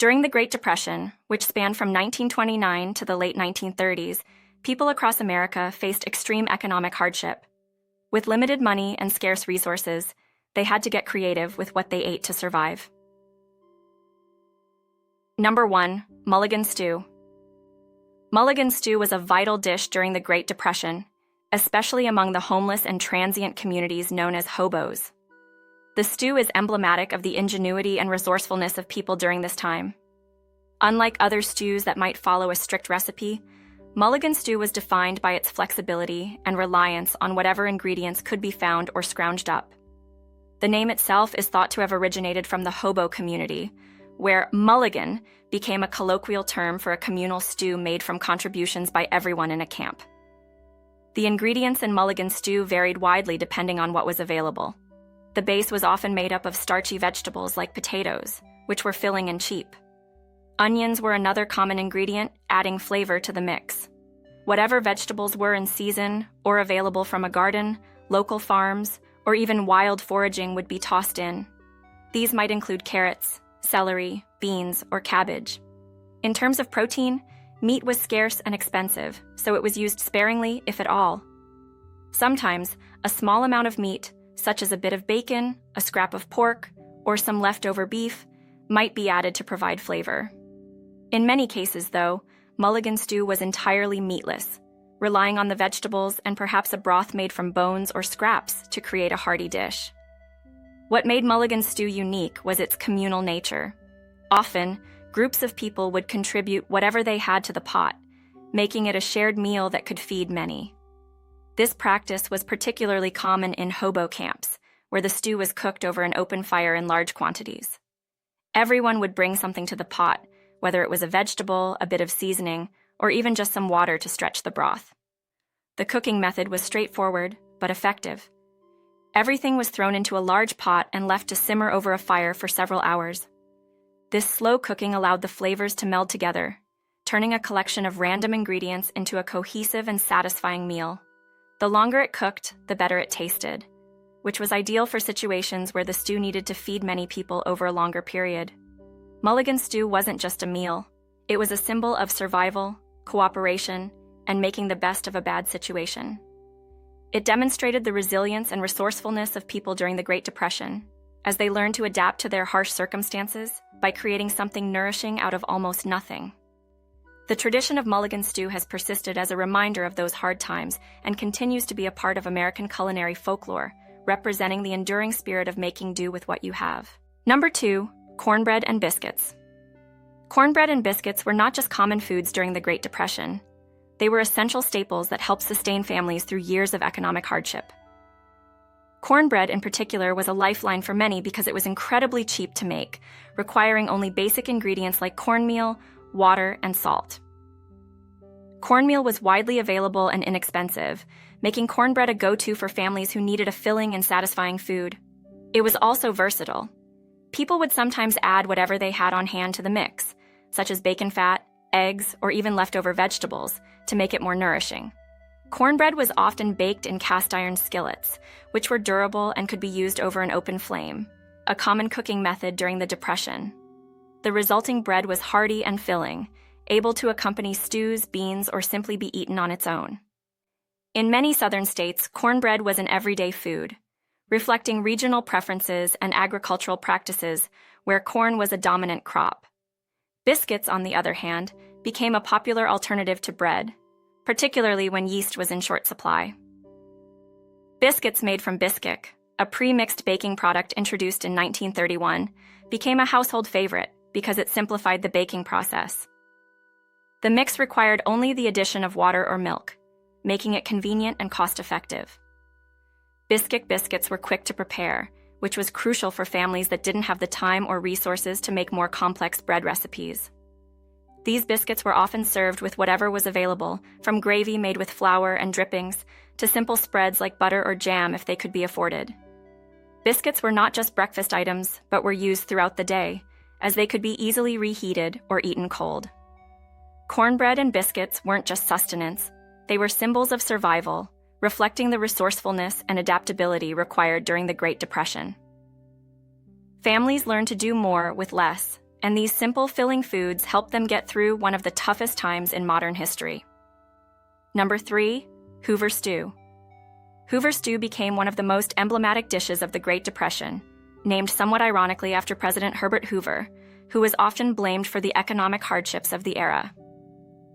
During the Great Depression, which spanned from 1929 to the late 1930s, people across America faced extreme economic hardship. With limited money and scarce resources, they had to get creative with what they ate to survive. Number 1. Mulligan stew. Mulligan stew was a vital dish during the Great Depression, especially among the homeless and transient communities known as hobos. The stew is emblematic of the ingenuity and resourcefulness of people during this time. Unlike other stews that might follow a strict recipe, Mulligan stew was defined by its flexibility and reliance on whatever ingredients could be found or scrounged up. The name itself is thought to have originated from the hobo community, where mulligan became a colloquial term for a communal stew made from contributions by everyone in a camp. The ingredients in mulligan stew varied widely depending on what was available. The base was often made up of starchy vegetables like potatoes, which were filling and cheap. Onions were another common ingredient, adding flavor to the mix. Whatever vegetables were in season or available from a garden, local farms, or even wild foraging would be tossed in. These might include carrots, celery, beans, or cabbage. In terms of protein, meat was scarce and expensive, so it was used sparingly, if at all. Sometimes, a small amount of meat, such as a bit of bacon, a scrap of pork, or some leftover beef, might be added to provide flavor. In many cases, though, mulligan stew was entirely meatless, relying on the vegetables and perhaps a broth made from bones or scraps to create a hearty dish. What made mulligan stew unique was its communal nature. Often, groups of people would contribute whatever they had to the pot, making it a shared meal that could feed many. This practice was particularly common in hobo camps, where the stew was cooked over an open fire in large quantities. Everyone would bring something to the pot, whether it was a vegetable, a bit of seasoning, or even just some water to stretch the broth. The cooking method was straightforward, but effective. Everything was thrown into a large pot and left to simmer over a fire for several hours. This slow cooking allowed the flavors to meld together, turning a collection of random ingredients into a cohesive and satisfying meal. The longer it cooked, the better it tasted, which was ideal for situations where the stew needed to feed many people over a longer period. Mulligan stew wasn't just a meal. It was a symbol of survival, cooperation, and making the best of a bad situation. It demonstrated the resilience and resourcefulness of people during the Great Depression, as they learned to adapt to their harsh circumstances by creating something nourishing out of almost nothing. The tradition of mulligan stew has persisted as a reminder of those hard times and continues to be a part of American culinary folklore, representing the enduring spirit of making do with what you have. Number 2. Cornbread and biscuits. Cornbread and biscuits were not just common foods during the Great Depression. They were essential staples that helped sustain families through years of economic hardship. Cornbread in particular was a lifeline for many because it was incredibly cheap to make, requiring only basic ingredients like cornmeal, water, and salt. Cornmeal was widely available and inexpensive, making cornbread a go-to for families who needed a filling and satisfying food. It was also versatile. People would sometimes add whatever they had on hand to the mix, such as bacon fat, eggs, or even leftover vegetables, to make it more nourishing. Cornbread was often baked in cast-iron skillets, which were durable and could be used over an open flame, a common cooking method during the Depression. The resulting bread was hearty and filling, able to accompany stews, beans, or simply be eaten on its own. In many southern states, cornbread was an everyday food, reflecting regional preferences and agricultural practices where corn was a dominant crop. Biscuits, on the other hand, became a popular alternative to bread, particularly when yeast was in short supply. Biscuits made from bisquick, a pre-mixed baking product introduced in 1931, became a household favorite because it simplified the baking process. The mix required only the addition of water or milk, making it convenient and cost-effective. Bisquick biscuits were quick to prepare, which was crucial for families that didn't have the time or resources to make more complex bread recipes. These biscuits were often served with whatever was available, from gravy made with flour and drippings to simple spreads like butter or jam if they could be afforded. Biscuits were not just breakfast items, but were used throughout the day, as they could be easily reheated or eaten cold. Cornbread and biscuits weren't just sustenance, they were symbols of survival, reflecting the resourcefulness and adaptability required during the Great Depression. Families learned to do more with less, and these simple filling foods helped them get through one of the toughest times in modern history. Number 3, Hoover stew. Hoover stew became one of the most emblematic dishes of the Great Depression, named somewhat ironically after President Herbert Hoover, who was often blamed for the economic hardships of the era.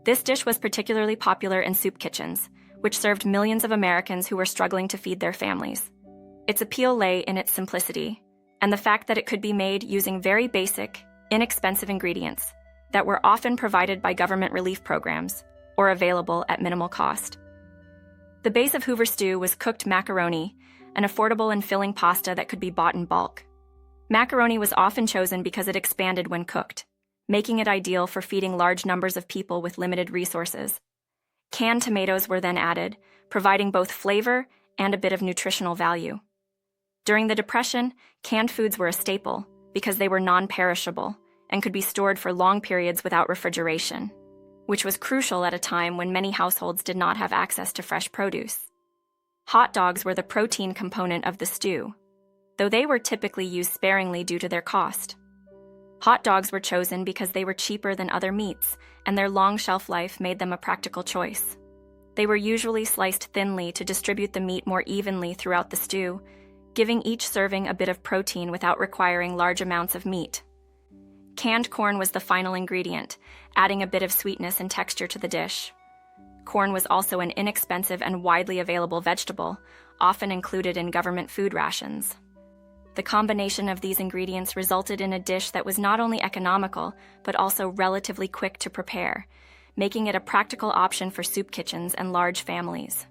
This dish was particularly popular in soup kitchens, which served millions of Americans who were struggling to feed their families. Its appeal lay in its simplicity, and the fact that it could be made using very basic, inexpensive ingredients that were often provided by government relief programs or available at minimal cost. The base of Hoover stew was cooked macaroni, an affordable and filling pasta that could be bought in bulk. Macaroni was often chosen because it expanded when cooked, making it ideal for feeding large numbers of people with limited resources. Canned tomatoes were then added, providing both flavor and a bit of nutritional value. During the Depression, canned foods were a staple because they were non-perishable and could be stored for long periods without refrigeration, which was crucial at a time when many households did not have access to fresh produce. Hot dogs were the protein component of the stew, though they were typically used sparingly due to their cost. Hot dogs were chosen because they were cheaper than other meats, and their long shelf life made them a practical choice. They were usually sliced thinly to distribute the meat more evenly throughout the stew, giving each serving a bit of protein without requiring large amounts of meat. Canned corn was the final ingredient, adding a bit of sweetness and texture to the dish. Corn was also an inexpensive and widely available vegetable, often included in government food rations. The combination of these ingredients resulted in a dish that was not only economical, but also relatively quick to prepare, making it a practical option for soup kitchens and large families.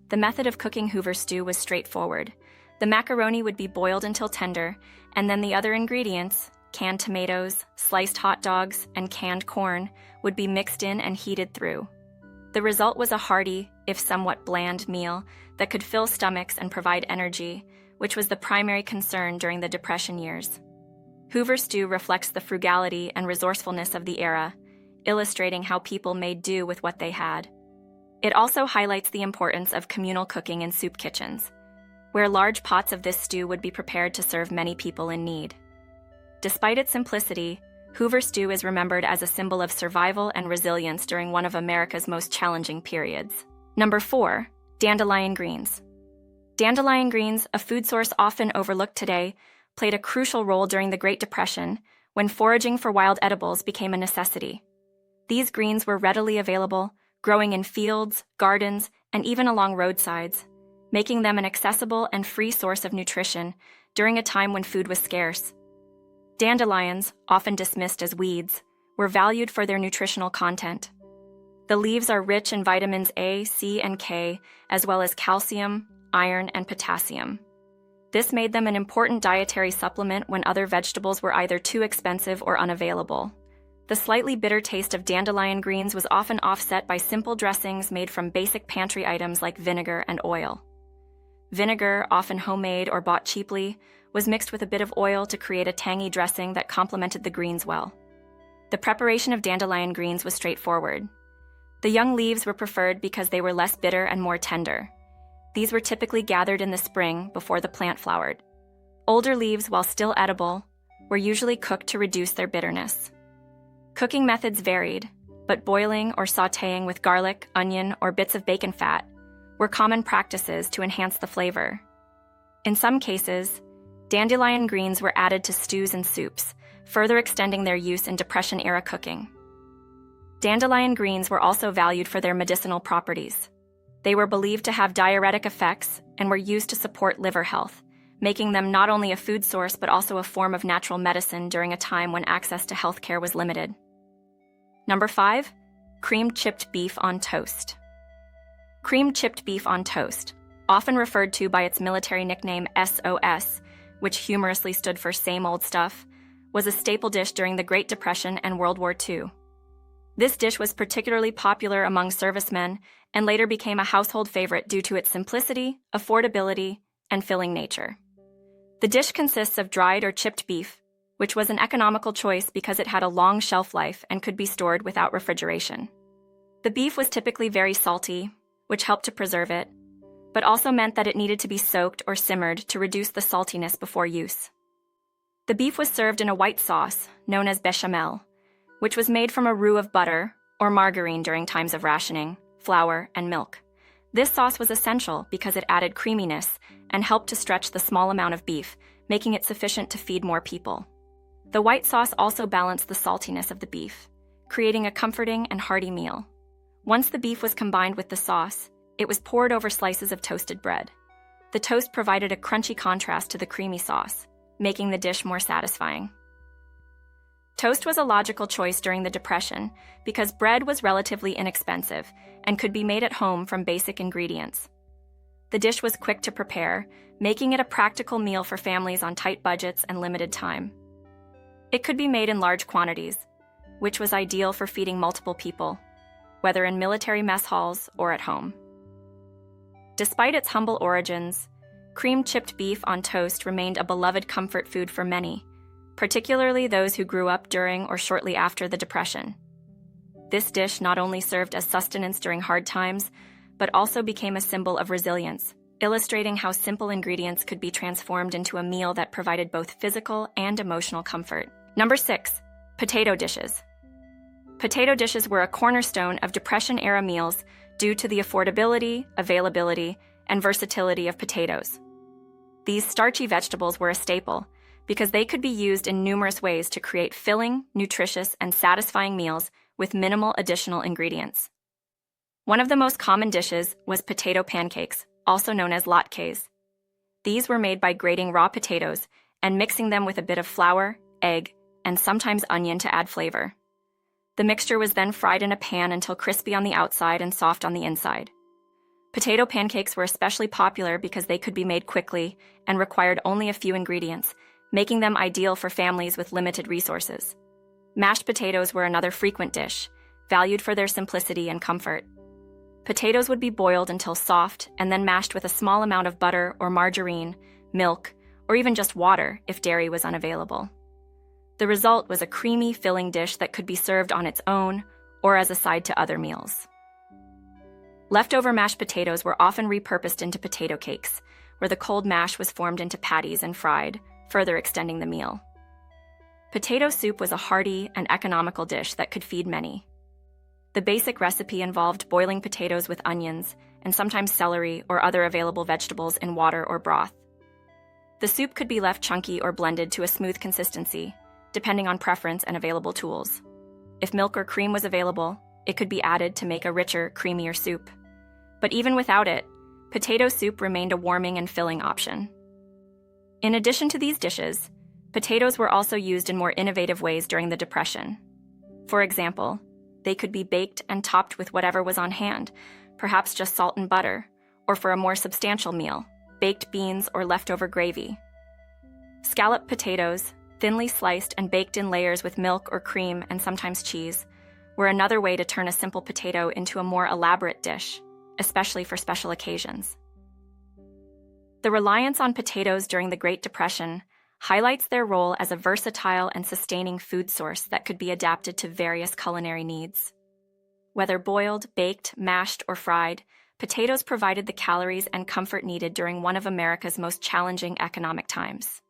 The method of cooking Hoover stew was straightforward. The macaroni would be boiled until tender, and then the other ingredients, canned tomatoes, sliced hot dogs, and canned corn, would be mixed in and heated through. The result was a hearty, if somewhat bland, meal that could fill stomachs and provide energy, which was the primary concern during the Depression years. Hoover stew reflects the frugality and resourcefulness of the era, illustrating how people made do with what they had. It also highlights the importance of communal cooking in soup kitchens, where large pots of this stew would be prepared to serve many people in need. Despite its simplicity, Hoover stew is remembered as a symbol of survival and resilience during one of America's most challenging periods. Number 4, dandelion greens. Dandelion greens, a food source often overlooked today, played a crucial role during the Great Depression when foraging for wild edibles became a necessity. These greens were readily available, growing in fields, gardens, and even along roadsides, making them an accessible and free source of nutrition during a time when food was scarce. Dandelions, often dismissed as weeds, were valued for their nutritional content. The leaves are rich in vitamins A, C, and K, as well as calcium, iron, and potassium. This made them an important dietary supplement when other vegetables were either too expensive or unavailable. The slightly bitter taste of dandelion greens was often offset by simple dressings made from basic pantry items like vinegar and oil. Vinegar, often homemade or bought cheaply, was mixed with a bit of oil to create a tangy dressing that complemented the greens well. The preparation of dandelion greens was straightforward. The young leaves were preferred because they were less bitter and more tender. These were typically gathered in the spring before the plant flowered. Older leaves, while still edible, were usually cooked to reduce their bitterness. Cooking methods varied, but boiling or sautéing with garlic, onion, or bits of bacon fat were common practices to enhance the flavor. In some cases, dandelion greens were added to stews and soups, further extending their use in Depression-era cooking. Dandelion greens were also valued for their medicinal properties. They were believed to have diuretic effects and were used to support liver health, making them not only a food source but also a form of natural medicine during a time when access to healthcare was limited. Number 5, creamed chipped beef on toast. Creamed chipped beef on toast, often referred to by its military nickname SOS, which humorously stood for same old stuff, was a staple dish during the Great Depression and World War II. This dish was particularly popular among servicemen and later became a household favorite due to its simplicity, affordability, and filling nature. The dish consists of dried or chipped beef, which was an economical choice because it had a long shelf life and could be stored without refrigeration. The beef was typically very salty, which helped to preserve it, but also meant that it needed to be soaked or simmered to reduce the saltiness before use. The beef was served in a white sauce, known as bechamel, which was made from a roux of butter or margarine during times of rationing, flour, and milk. This sauce was essential because it added creaminess and helped to stretch the small amount of beef, making it sufficient to feed more people. The white sauce also balanced the saltiness of the beef, creating a comforting and hearty meal. Once the beef was combined with the sauce, it was poured over slices of toasted bread. The toast provided a crunchy contrast to the creamy sauce, making the dish more satisfying. Toast was a logical choice during the Depression because bread was relatively inexpensive and could be made at home from basic ingredients. The dish was quick to prepare, making it a practical meal for families on tight budgets and limited time. It could be made in large quantities, which was ideal for feeding multiple people, whether in military mess halls or at home. Despite its humble origins, cream chipped beef on toast remained a beloved comfort food for many, particularly those who grew up during or shortly after the Depression. This dish not only served as sustenance during hard times, but also became a symbol of resilience, illustrating how simple ingredients could be transformed into a meal that provided both physical and emotional comfort. Number 6. Potato dishes. Potato dishes were a cornerstone of Depression-era meals due to the affordability, availability, and versatility of potatoes. These starchy vegetables were a staple because they could be used in numerous ways to create filling, nutritious, and satisfying meals with minimal additional ingredients. One of the most common dishes was potato pancakes, also known as latkes. These were made by grating raw potatoes and mixing them with a bit of flour, egg, and sometimes onion to add flavor. The mixture was then fried in a pan until crispy on the outside and soft on the inside. Potato pancakes were especially popular because they could be made quickly and required only a few ingredients, making them ideal for families with limited resources. Mashed potatoes were another frequent dish, valued for their simplicity and comfort. Potatoes would be boiled until soft and then mashed with a small amount of butter or margarine, milk, or even just water if dairy was unavailable. The result was a creamy, filling dish that could be served on its own or as a side to other meals. Leftover mashed potatoes were often repurposed into potato cakes, where the cold mash was formed into patties and fried, further extending the meal. Potato soup was a hearty and economical dish that could feed many. The basic recipe involved boiling potatoes with onions and sometimes celery or other available vegetables in water or broth. The soup could be left chunky or blended to a smooth consistency, depending on preference and available tools. If milk or cream was available, it could be added to make a richer, creamier soup. But even without it, potato soup remained a warming and filling option. In addition to these dishes, potatoes were also used in more innovative ways during the Depression. For example, they could be baked and topped with whatever was on hand, perhaps just salt and butter, or for a more substantial meal, baked beans or leftover gravy. Scalloped potatoes, thinly sliced and baked in layers with milk or cream and sometimes cheese, were another way to turn a simple potato into a more elaborate dish, especially for special occasions. The reliance on potatoes during the Great Depression highlights their role as a versatile and sustaining food source that could be adapted to various culinary needs. Whether boiled, baked, mashed, or fried, potatoes provided the calories and comfort needed during one of America's most challenging economic times.